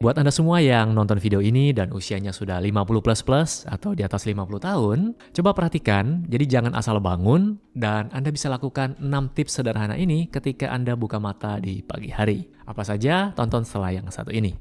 Buat Anda semua yang nonton video ini dan usianya sudah 50+ atau di atas 50 tahun, coba perhatikan, jadi jangan asal bangun dan Anda bisa lakukan 6 tips sederhana ini ketika Anda buka mata di pagi hari. Apa saja? Tonton setelah yang satu ini.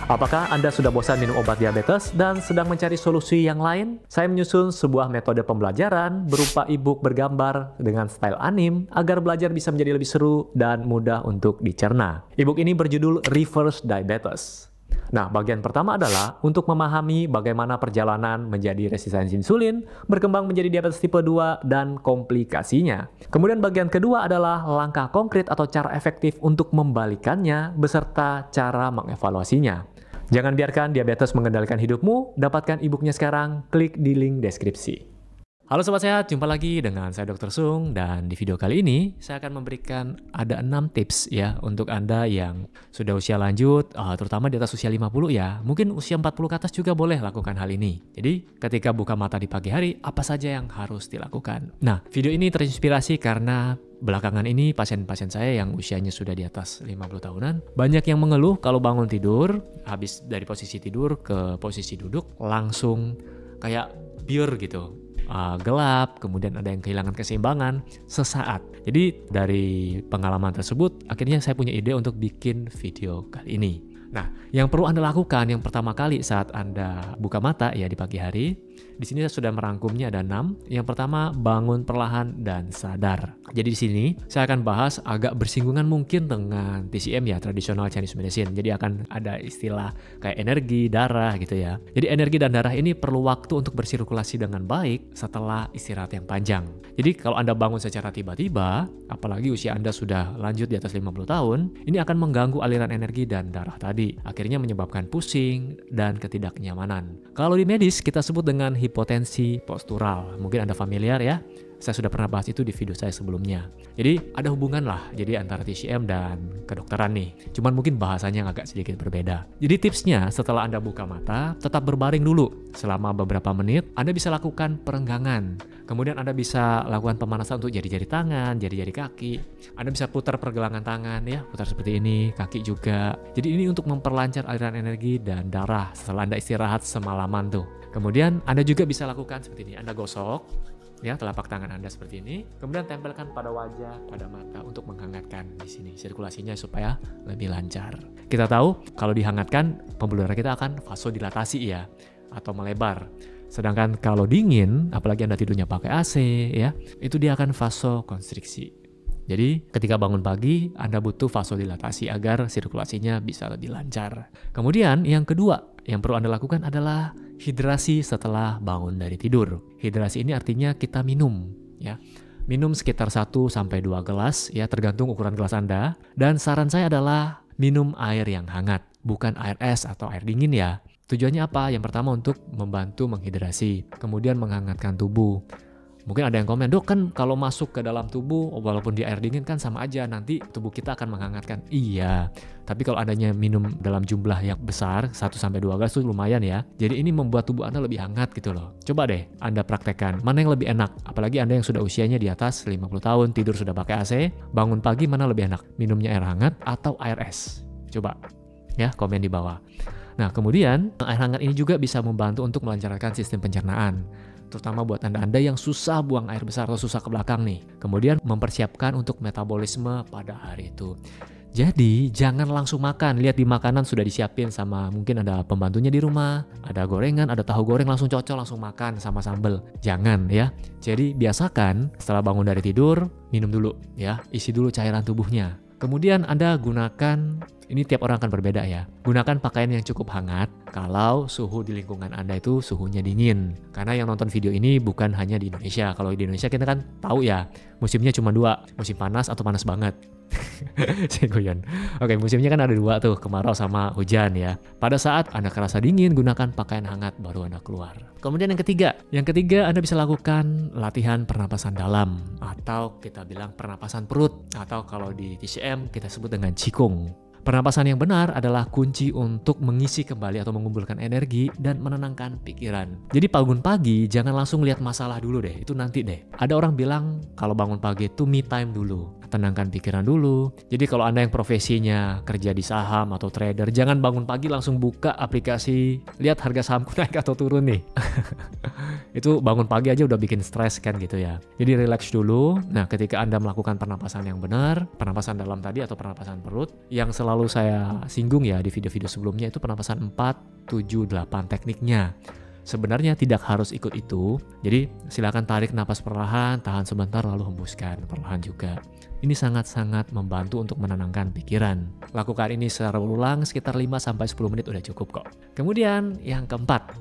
Apakah Anda sudah bosan minum obat diabetes dan sedang mencari solusi yang lain? Saya menyusun sebuah metode pembelajaran berupa e-book bergambar dengan style anime agar belajar bisa menjadi lebih seru dan mudah untuk dicerna. E-book ini berjudul Reverse Diabetes. Nah, bagian pertama adalah untuk memahami bagaimana perjalanan menjadi resistensi insulin, berkembang menjadi diabetes tipe 2, dan komplikasinya. Kemudian bagian kedua adalah langkah konkret atau cara efektif untuk membalikannya, beserta cara mengevaluasinya. Jangan biarkan diabetes mengendalikan hidupmu, dapatkan e-booknya sekarang, klik di link deskripsi. Halo Sobat Sehat, jumpa lagi dengan saya Dr. Sung, dan di video kali ini saya akan memberikan ada 6 tips ya untuk Anda yang sudah usia lanjut, terutama di atas usia 50 ya, mungkin usia 40 ke atas juga boleh lakukan hal ini. Jadi ketika buka mata di pagi hari, apa saja yang harus dilakukan? Nah, video ini terinspirasi karena belakangan ini pasien-pasien saya yang usianya sudah di atas 50 tahunan banyak yang mengeluh kalau bangun tidur, habis dari posisi tidur ke posisi duduk langsung kayak pure gitu. Gelap, kemudian ada yang kehilangan keseimbangan sesaat. Jadi dari pengalaman tersebut, akhirnya saya punya ide untuk bikin video kali ini. Nah, yang perlu Anda lakukan yang pertama kali saat Anda buka mata ya di pagi hari, di sini saya sudah merangkumnya ada 6. Yang pertama, bangun perlahan dan sadar. Jadi di sini saya akan bahas agak bersinggungan mungkin dengan TCM ya, Traditional Chinese Medicine. Jadi akan ada istilah kayak energi, darah gitu ya. Jadi energi dan darah ini perlu waktu untuk bersirkulasi dengan baik setelah istirahat yang panjang. Jadi kalau Anda bangun secara tiba-tiba, apalagi usia Anda sudah lanjut di atas 50 tahun, ini akan mengganggu aliran energi dan darah tadi. Akhirnya menyebabkan pusing dan ketidaknyamanan. Kalau di medis kita sebut dengan hipotensi postural. Mungkin Anda familiar ya. Saya sudah pernah bahas itu di video saya sebelumnya. Jadi ada hubungan lah jadi antara TCM dan kedokteran nih. Cuman mungkin bahasanya yang agak sedikit berbeda. Jadi tipsnya setelah Anda buka mata, tetap berbaring dulu. Selama beberapa menit, Anda bisa lakukan perenggangan. Kemudian Anda bisa lakukan pemanasan untuk jari-jari tangan, jari-jari kaki. Anda bisa putar pergelangan tangan ya, putar seperti ini, kaki juga. Jadi ini untuk memperlancar aliran energi dan darah setelah Anda istirahat semalaman tuh. Kemudian Anda juga bisa lakukan seperti ini. Anda gosok ya telapak tangan Anda seperti ini, kemudian tempelkan pada wajah, pada mata untuk menghangatkan di sini sirkulasinya supaya lebih lancar. Kita tahu kalau dihangatkan pembuluh darah kita akan vasodilatasi ya atau melebar. Sedangkan kalau dingin, apalagi Anda tidurnya pakai AC ya, itu dia akan vasokonstriksi. Jadi ketika bangun pagi, Anda butuh vasodilatasi agar sirkulasinya bisa lebih lancar. Kemudian yang kedua yang perlu Anda lakukan adalah hidrasi setelah bangun dari tidur. Hidrasi ini artinya kita minum ya. Minum sekitar 1-2 gelas ya, tergantung ukuran gelas Anda. Dan saran saya adalah minum air yang hangat, bukan air es atau air dingin ya. Tujuannya apa? Yang pertama untuk membantu menghidrasi, kemudian menghangatkan tubuh. Mungkin ada yang komen, Dok kan kalau masuk ke dalam tubuh walaupun di air dingin kan sama aja, nanti tubuh kita akan menghangatkan. Iya, tapi kalau adanya minum dalam jumlah yang besar 1-2 gelas itu lumayan ya. Jadi ini membuat tubuh Anda lebih hangat gitu loh. Coba deh Anda praktekkan, mana yang lebih enak? Apalagi Anda yang sudah usianya di atas 50 tahun, tidur sudah pakai AC, bangun pagi mana lebih enak? Minumnya air hangat atau air es? Coba ya, komen di bawah. Nah kemudian air hangat ini juga bisa membantu untuk melancarkan sistem pencernaan, terutama buat Anda yang susah buang air besar atau susah ke belakang nih. Kemudian mempersiapkan untuk metabolisme pada hari itu. Jadi jangan langsung makan, lihat di makanan sudah disiapin sama mungkin ada pembantunya di rumah, ada gorengan, ada tahu goreng langsung cocok langsung makan sama sambal. Jangan ya. Jadi biasakan setelah bangun dari tidur, minum dulu ya, isi dulu cairan tubuhnya. Kemudian Anda gunakan, ini tiap orang akan berbeda ya, gunakan pakaian yang cukup hangat kalau suhu di lingkungan Anda itu suhunya dingin. Karena yang nonton video ini bukan hanya di Indonesia. Kalau di Indonesia kita kan tahu ya, musimnya cuma 2, musim panas atau panas banget. Oke, musimnya kan ada 2 tuh, kemarau sama hujan ya. Pada saat Anda kerasa dingin, gunakan pakaian hangat baru Anda keluar. Kemudian yang ketiga Anda bisa lakukan latihan pernapasan dalam atau kita bilang pernapasan perut atau kalau di TCM kita sebut dengan Qigong. Pernapasan yang benar adalah kunci untuk mengisi kembali atau mengumpulkan energi dan menenangkan pikiran. Jadi bangun pagi jangan langsung lihat masalah dulu deh, itu nanti deh. Ada orang bilang kalau bangun pagi itu me time dulu, tenangkan pikiran dulu. Jadi kalau Anda yang profesinya kerja di saham atau trader, jangan bangun pagi langsung buka aplikasi, lihat harga sahamku naik atau turun nih. Itu bangun pagi aja udah bikin stres kan gitu ya. Jadi relax dulu. Nah, ketika Anda melakukan pernapasan yang benar, pernapasan dalam tadi atau pernapasan perut, yang selalu saya singgung ya di video-video sebelumnya itu pernapasan 4, 7, 8 tekniknya. Sebenarnya tidak harus ikut itu. Jadi silakan tarik napas perlahan, tahan sebentar lalu hembuskan perlahan juga. Ini sangat-sangat membantu untuk menenangkan pikiran. Lakukan ini secara berulang sekitar 5-10 menit udah cukup kok. Kemudian yang keempat.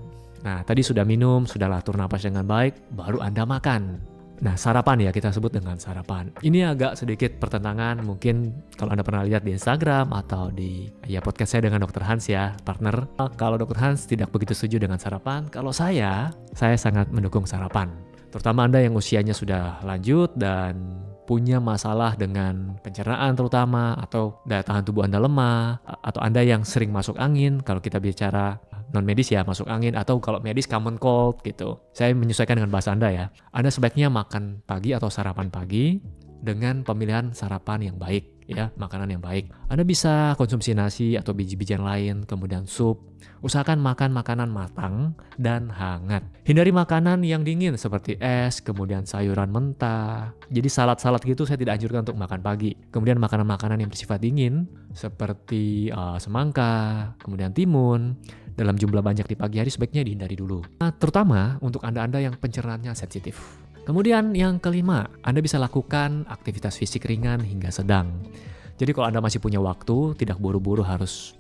Nah, tadi sudah minum, sudah atur napas dengan baik, baru Anda makan. Nah, sarapan ya, kita sebut dengan sarapan. Ini agak sedikit pertentangan, mungkin kalau Anda pernah lihat di Instagram atau di podcast saya dengan Dr. Hans ya, partner. Kalau Dr. Hans tidak begitu setuju dengan sarapan, kalau saya sangat mendukung sarapan. Terutama Anda yang usianya sudah lanjut dan punya masalah dengan pencernaan terutama, atau daya tahan tubuh Anda lemah, atau Anda yang sering masuk angin, kalau kita bicara non-medis ya, masuk angin, atau kalau medis common cold gitu. Saya menyesuaikan dengan bahasa Anda ya. Anda sebaiknya makan pagi atau sarapan pagi dengan pemilihan sarapan yang baik ya, makanan yang baik. Anda bisa konsumsi nasi atau biji-bijian lain, kemudian sup. Usahakan makan makanan matang dan hangat. Hindari makanan yang dingin seperti es, kemudian sayuran mentah. Jadi salad-salad gitu saya tidak anjurkan untuk makan pagi. Kemudian makanan-makanan yang bersifat dingin seperti semangka, kemudian timun, dalam jumlah banyak di pagi hari sebaiknya dihindari dulu. Nah, terutama untuk Anda-Anda yang pencernaannya sensitif. Kemudian yang kelima, Anda bisa lakukan aktivitas fisik ringan hingga sedang. Jadi kalau Anda masih punya waktu, tidak buru-buru harus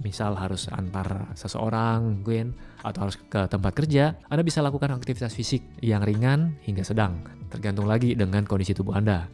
antar seseorang mungkin, atau harus ke tempat kerja, Anda bisa lakukan aktivitas fisik yang ringan hingga sedang, tergantung lagi dengan kondisi tubuh Anda.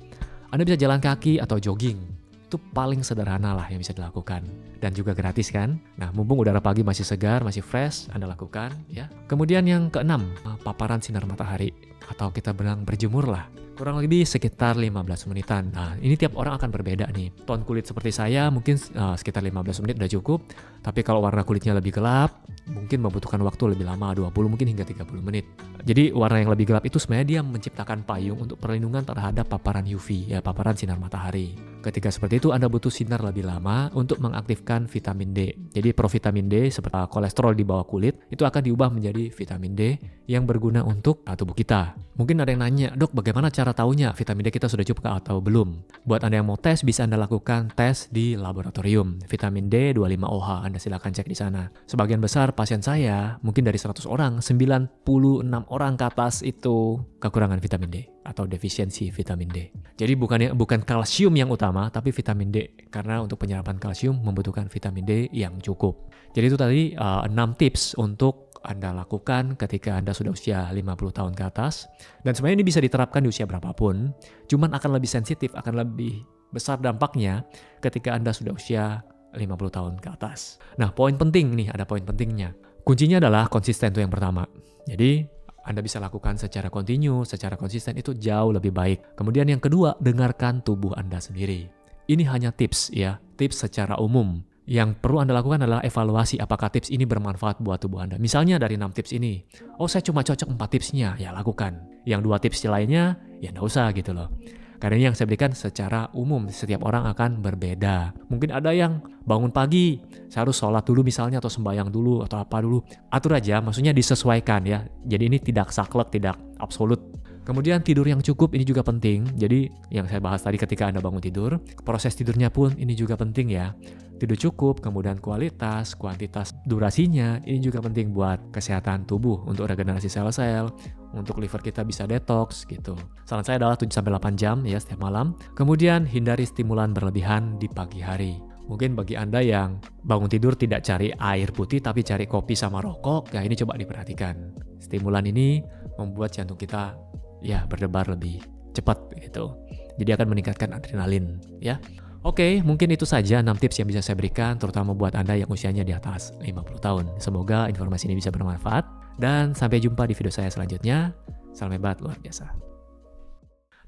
Anda bisa jalan kaki atau jogging. Itu paling sederhana lah yang bisa dilakukan. Dan juga gratis kan? Nah, mumpung udara pagi masih segar, masih fresh, Anda lakukan ya. Kemudian yang keenam, paparan sinar matahari. Atau kita bilang berjemur lah. Kurang lebih sekitar 15 menitan. Nah, ini tiap orang akan berbeda nih. Ton kulit seperti saya mungkin sekitar 15 menit udah cukup. Tapi kalau warna kulitnya lebih gelap, mungkin membutuhkan waktu lebih lama, 20 mungkin hingga 30 menit. Jadi warna yang lebih gelap itu sebenarnya dia menciptakan payung untuk perlindungan terhadap paparan UV, ya paparan sinar matahari. Ketika seperti itu Anda butuh sinar lebih lama untuk mengaktifkan vitamin D. Jadi provitamin D seperti kolesterol di bawah kulit itu akan diubah menjadi vitamin D yang berguna untuk tubuh kita. Mungkin ada yang nanya, "Dok, bagaimana cara tahunya vitamin D kita sudah cukup atau belum?" Buat Anda yang mau tes, bisa Anda lakukan tes di laboratorium. Vitamin D25OH, Anda silakan cek di sana. Sebagian besar pasien saya, mungkin dari 100 orang, 96 orang ke atas itu kekurangan vitamin D atau defisiensi vitamin D. Jadi bukan kalsium yang utama, tapi vitamin D. Karena untuk penyerapan kalsium membutuhkan vitamin D yang cukup. Jadi itu tadi 6 tips untuk Anda lakukan ketika Anda sudah usia 50 tahun ke atas. Dan sebenarnya ini bisa diterapkan di usia berapapun, cuman akan lebih sensitif, akan lebih besar dampaknya ketika Anda sudah usia 50 tahun ke atas. Nah, poin penting nih, ada poin pentingnya. Kuncinya adalah konsisten itu yang pertama. Jadi, Anda bisa lakukan secara kontinu, secara konsisten itu jauh lebih baik. Kemudian yang kedua, dengarkan tubuh Anda sendiri. Ini hanya tips ya, tips secara umum. Yang perlu Anda lakukan adalah evaluasi apakah tips ini bermanfaat buat tubuh Anda. Misalnya dari 6 tips ini, saya cuma cocok 4 tipsnya, ya lakukan. Yang 2 tips lainnya, ya nggak usah gitu loh. Karena ini yang saya berikan secara umum, setiap orang akan berbeda. Mungkin ada yang bangun pagi, saya harus sholat dulu misalnya, atau sembahyang dulu, atau apa dulu. Atur aja, maksudnya disesuaikan ya. Jadi ini tidak saklek, tidak absolut. Kemudian tidur yang cukup ini juga penting. Jadi yang saya bahas tadi ketika Anda bangun tidur, proses tidurnya pun ini juga penting ya. Tidur cukup, kemudian kualitas, kuantitas, durasinya ini juga penting buat kesehatan tubuh, untuk regenerasi sel-sel, untuk liver kita bisa detox gitu. Saran saya adalah 7-8 jam ya setiap malam. Kemudian hindari stimulan berlebihan di pagi hari. Mungkin bagi Anda yang bangun tidur tidak cari air putih tapi cari kopi sama rokok, ya ini coba diperhatikan. Stimulan ini membuat jantung kita ya berdebar lebih cepat gitu. Jadi akan meningkatkan adrenalin ya. Oke, mungkin itu saja 6 tips yang bisa saya berikan, terutama buat Anda yang usianya di atas 50 tahun. Semoga informasi ini bisa bermanfaat, dan sampai jumpa di video saya selanjutnya. Salam hebat luar biasa.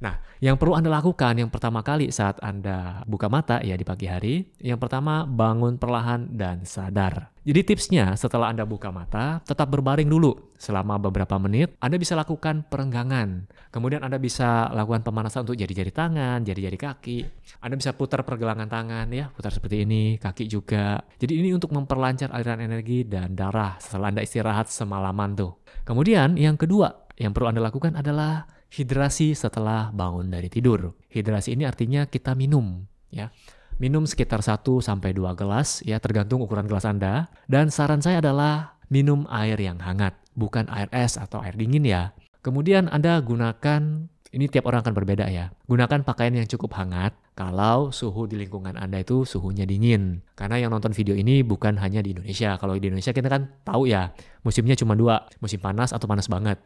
Nah, yang perlu Anda lakukan yang pertama kali saat Anda buka mata ya di pagi hari, yang pertama bangun perlahan dan sadar. Jadi tipsnya setelah Anda buka mata, tetap berbaring dulu selama beberapa menit. Anda bisa lakukan perenggangan. Kemudian Anda bisa lakukan pemanasan untuk jari-jari tangan, jari-jari kaki. Anda bisa putar pergelangan tangan ya, putar seperti ini, kaki juga. Jadi ini untuk memperlancar aliran energi dan darah setelah Anda istirahat semalaman tuh. Kemudian yang kedua yang perlu Anda lakukan adalah hidrasi setelah bangun dari tidur. Hidrasi ini artinya kita minum ya. Minum sekitar 1-2 gelas ya tergantung ukuran gelas Anda. Dan saran saya adalah minum air yang hangat, bukan air es atau air dingin ya. Kemudian Anda gunakan, ini tiap orang akan berbeda ya. Gunakan pakaian yang cukup hangat kalau suhu di lingkungan Anda itu suhunya dingin. Karena yang nonton video ini bukan hanya di Indonesia. Kalau di Indonesia kita kan tahu ya, musimnya cuma 2, musim panas atau panas banget.